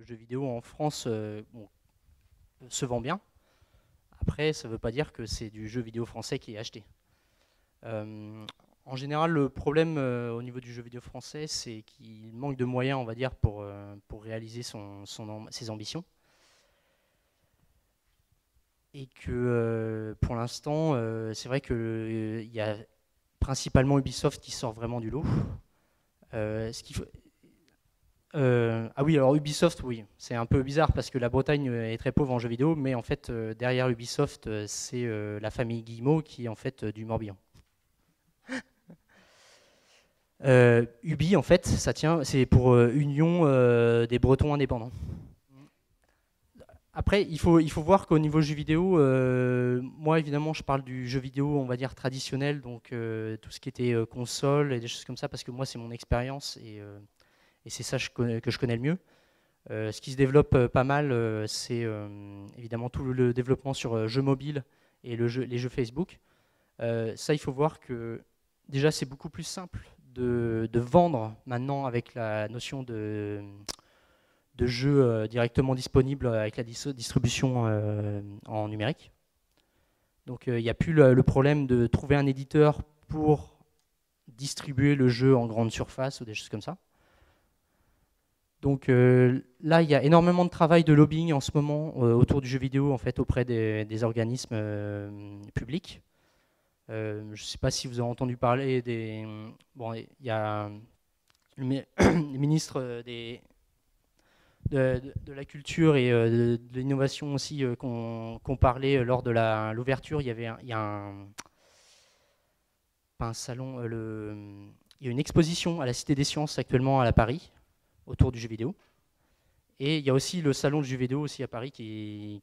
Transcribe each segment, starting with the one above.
jeu vidéo en France bon, se vend bien. Après, ça ne veut pas dire que c'est du jeu vidéo français qui est acheté. En général, le problème au niveau du jeu vidéo français, c'est qu'il manque de moyens, on va dire, pour réaliser ses ambitions. Et que pour l'instant, c'est vrai qu'il y a principalement Ubisoft qui sort vraiment du lot. Ce qu'il faut... ah oui, alors Ubisoft, oui, c'est un peu bizarre parce que la Bretagne est très pauvre en jeux vidéo, mais en fait, derrière Ubisoft, c'est la famille Guillemot qui est en fait du Morbihan. Ubi, en fait, ça tient, c'est pour Union des Bretons indépendants. Après, il faut voir qu'au niveau jeu vidéo, moi évidemment, je parle du jeu vidéo, on va dire traditionnel, donc tout ce qui était console et des choses comme ça, parce que moi, c'est mon expérience et c'est ça que je connais le mieux. Ce qui se développe pas mal, c'est évidemment tout le développement sur jeux mobiles et les jeux Facebook. Ça, il faut voir que déjà, c'est beaucoup plus simple de vendre maintenant avec la notion de jeux directement disponibles avec la distribution en numérique. Donc il n'y a plus le problème de trouver un éditeur pour distribuer le jeu en grande surface ou des choses comme ça. Donc là, il y a énormément de travail de lobbying en ce moment autour du jeu vidéo en fait, auprès des organismes publics. Je ne sais pas si vous avez entendu parler des... Bon, il y a le ministre de la culture et de l'innovation aussi qu'on parlait lors de l'ouverture. Il y a pas un salon, il y a une exposition à la Cité des Sciences actuellement à Paris autour du jeu vidéo. Et il y a aussi le salon du jeu vidéo aussi à Paris qui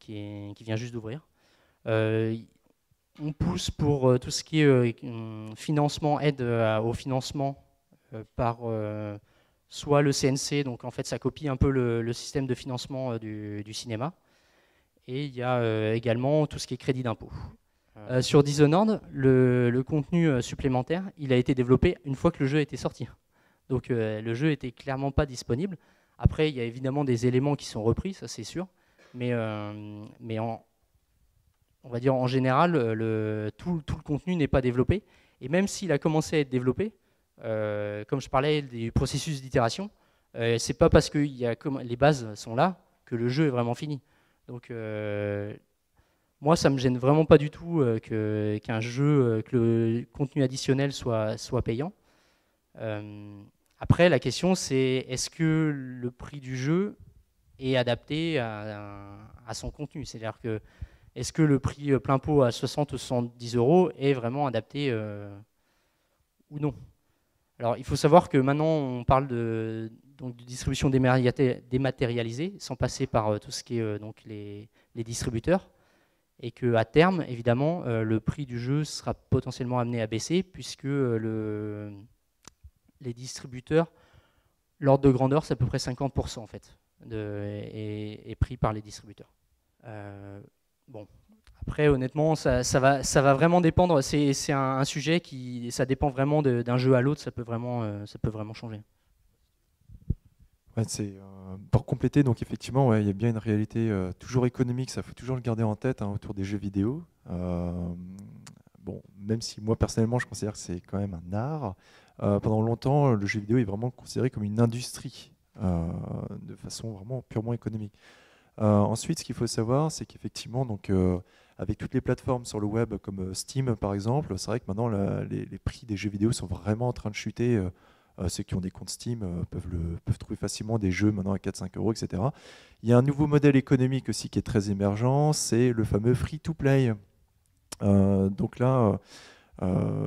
vient juste d'ouvrir. On pousse pour tout ce qui est financement, aide au financement par soit le CNC, donc en fait ça copie un peu le système de financement du cinéma. Et il y a également tout ce qui est crédit d'impôt. Sur Dishonored, le contenu supplémentaire, il a été développé une fois que le jeu a été sorti. Donc le jeu était clairement pas disponible. Après, il y a évidemment des éléments qui sont repris, ça c'est sûr. Mais on va dire en général, tout le contenu n'est pas développé. Et même s'il a commencé à être développé, comme je parlais du processus d'itération, c'est pas parce que les bases sont là que le jeu est vraiment fini. Donc moi, ça me gêne vraiment pas du tout qu'un jeu, que le contenu additionnel soit payant. Après, la question c'est est-ce que le prix du jeu est adapté à son contenu? C'est-à-dire que est-ce que le prix plein pot à 60 ou 70 euros est vraiment adapté ou non? Alors, il faut savoir que maintenant, on parle de distribution dématérialisée, sans passer par tout ce qui est donc les distributeurs, et qu'à terme, évidemment, le prix du jeu sera potentiellement amené à baisser, puisque les distributeurs, l'ordre de grandeur, c'est à peu près 50% en fait, est pris par les distributeurs. Bon. Après, honnêtement, ça va vraiment dépendre. C'est un sujet ça dépend vraiment d'un jeu à l'autre. Ça peut vraiment changer. Ouais, pour compléter, donc effectivement, ouais, il y a bien une réalité toujours économique, ça faut toujours le garder en tête autour des jeux vidéo. Bon, même si moi personnellement je considère que c'est quand même un art, pendant longtemps le jeu vidéo est vraiment considéré comme une industrie de façon vraiment purement économique. Ensuite, ce qu'il faut savoir, c'est qu'effectivement, donc, avec toutes les plateformes sur le web comme Steam par exemple, c'est vrai que maintenant les prix des jeux vidéo sont vraiment en train de chuter. Ceux qui ont des comptes Steam peuvent trouver facilement des jeux maintenant à 4-5 euros, etc. Il y a un nouveau modèle économique aussi qui est très émergent, c'est le fameux free-to-play. Donc là,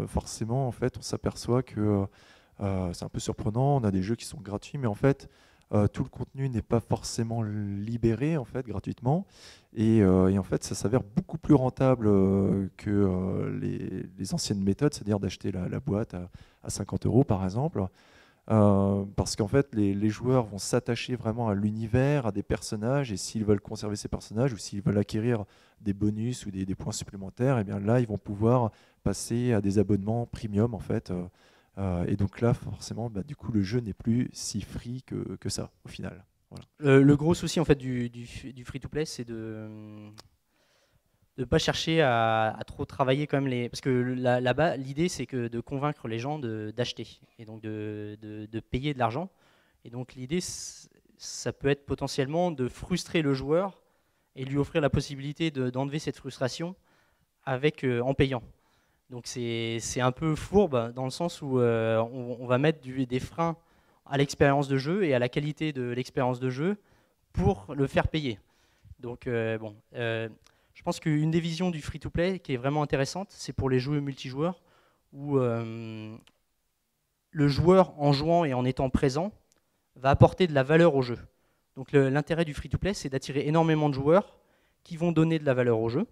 forcément, en fait, on s'aperçoit que c'est un peu surprenant. On a des jeux qui sont gratuits, mais en fait, tout le contenu n'est pas forcément libéré en fait gratuitement, et en fait, ça s'avère beaucoup plus rentable que les anciennes méthodes, c'est-à-dire d'acheter la boîte à 50 euros par exemple. Parce qu'en fait, les joueurs vont s'attacher vraiment à l'univers, à des personnages, et s'ils veulent conserver ces personnages ou s'ils veulent acquérir des bonus ou des points supplémentaires, et bien là, ils vont pouvoir passer à des abonnements premium en fait. Et donc là, forcément, bah, du coup, le jeu n'est plus si free que ça au final. Voilà. Le gros souci en fait du free-to-play, c'est de ne pas chercher à trop travailler quand même parce que là-bas, l'idée c'est que de convaincre les gens d'acheter et donc de payer de l'argent. Et donc l'idée, ça peut être potentiellement de frustrer le joueur et lui offrir la possibilité d'enlever cette frustration en payant. Donc c'est un peu fourbe dans le sens où on va mettre des freins à l'expérience de jeu et à la qualité de l'expérience de jeu pour le faire payer. Donc je pense qu'une des visions du free-to-play qui est vraiment intéressante, c'est pour les jeux multijoueurs où le joueur, en jouant et en étant présent, va apporter de la valeur au jeu. Donc l'intérêt du free-to-play, c'est d'attirer énormément de joueurs qui vont donner de la valeur au jeu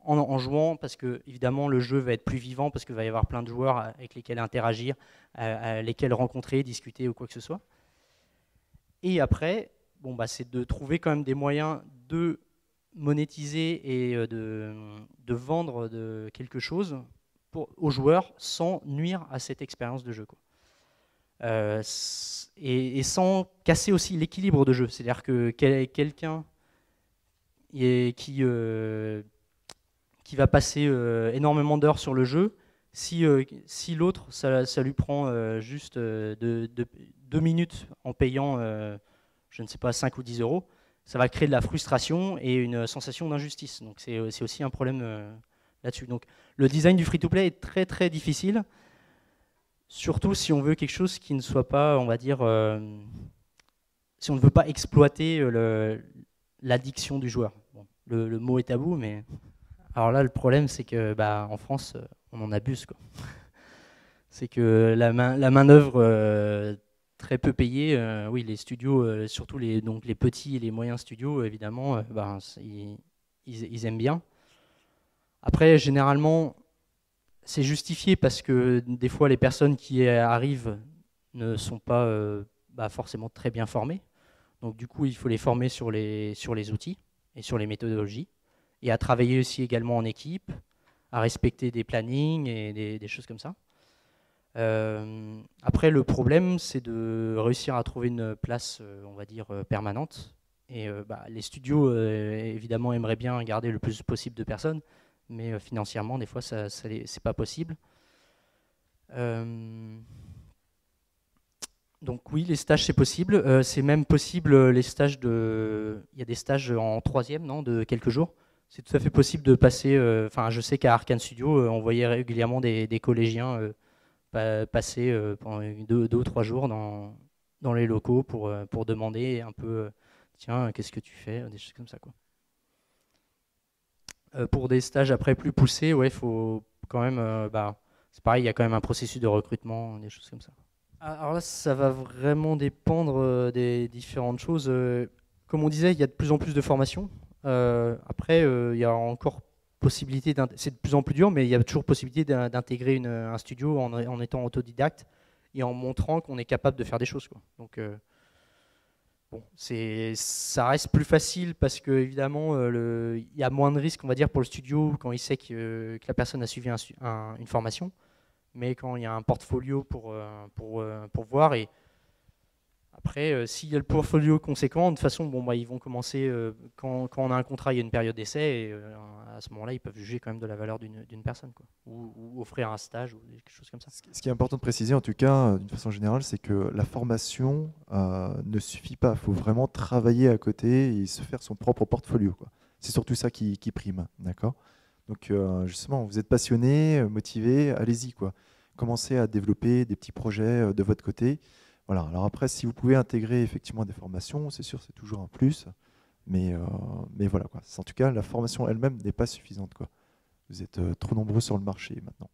en jouant, parce que évidemment le jeu va être plus vivant, parce qu'il va y avoir plein de joueurs avec lesquels interagir, lesquels rencontrer, discuter ou quoi que ce soit. Et après, c'est de trouver quand même des moyens de monétiser et de vendre quelque chose aux joueurs sans nuire à cette expérience de jeu, quoi. Et sans casser aussi l'équilibre de jeu. C'est-à-dire que quelqu'un qui va passer énormément d'heures sur le jeu, si l'autre, ça lui prend juste 2 minutes en payant, je ne sais pas, 5 ou 10 euros, ça va créer de la frustration et une sensation d'injustice. Donc c'est aussi un problème là-dessus. Donc le design du free-to-play est très très difficile, surtout si on veut quelque chose qui ne soit pas, on va dire, si on ne veut pas exploiter l'addiction du joueur. Bon, le mot est tabou, mais alors là, le problème, c'est que en France, on en abuse, quoi. C'est que la main-d'œuvre très peu payée, oui, les studios, surtout donc les petits et les moyens studios, évidemment, ils aiment bien. Après, généralement, c'est justifié parce que des fois, les personnes qui arrivent ne sont pas forcément très bien formées. Donc du coup, il faut les former sur les outils et sur les méthodologies, et à travailler aussi également en équipe, à respecter des plannings et des choses comme ça. Après, le problème, c'est de réussir à trouver une place, on va dire, permanente. Et les studios, évidemment, aimeraient bien garder le plus possible de personnes, mais financièrement, des fois, c'est pas possible. Donc oui, les stages, c'est possible. C'est même possible, les stages il y a des stages en 3e, non, de quelques jours. C'est tout à fait possible de passer. Je sais qu'à Arkane Studio, on voyait régulièrement des collégiens passer pendant 2 ou 3 jours dans les locaux pour demander un peu, tiens, qu'est-ce que tu fais, des choses comme ça, quoi. Pour des stages après plus poussés, ouais, faut quand même, c'est pareil, il y a quand même un processus de recrutement, des choses comme ça. Alors là, ça va vraiment dépendre des différentes choses. Comme on disait, il y a de plus en plus de formations. Après, il y a encore possibilité, c'est de plus en plus dur, mais il y a toujours possibilité d'intégrer un studio en étant autodidacte et en montrant qu'on est capable de faire des choses, quoi. Donc, ça reste plus facile parce que évidemment, il y a moins de risques, on va dire, pour le studio quand il sait que la personne a suivi une formation. Mais quand il y a un portfolio pour voir, et après, s'il y a le portfolio conséquent, de toute façon, ils vont commencer, quand on a un contrat, il y a une période d'essai, et à ce moment-là, ils peuvent juger quand même de la valeur d'une personne, quoi. Ou offrir un stage, ou quelque chose comme ça. Ce qui est important de préciser, en tout cas, d'une façon générale, c'est que la formation ne suffit pas. Il faut vraiment travailler à côté et se faire son propre portfolio, quoi. C'est surtout ça qui prime, d'accord ? Donc justement, vous êtes passionné, motivé, allez-y, quoi. Commencez à développer des petits projets de votre côté. Voilà. Alors après, si vous pouvez intégrer effectivement des formations, c'est sûr, c'est toujours un plus. Mais voilà, quoi. En tout cas, la formation elle-même n'est pas suffisante, quoi. Vous êtes trop nombreux sur le marché maintenant.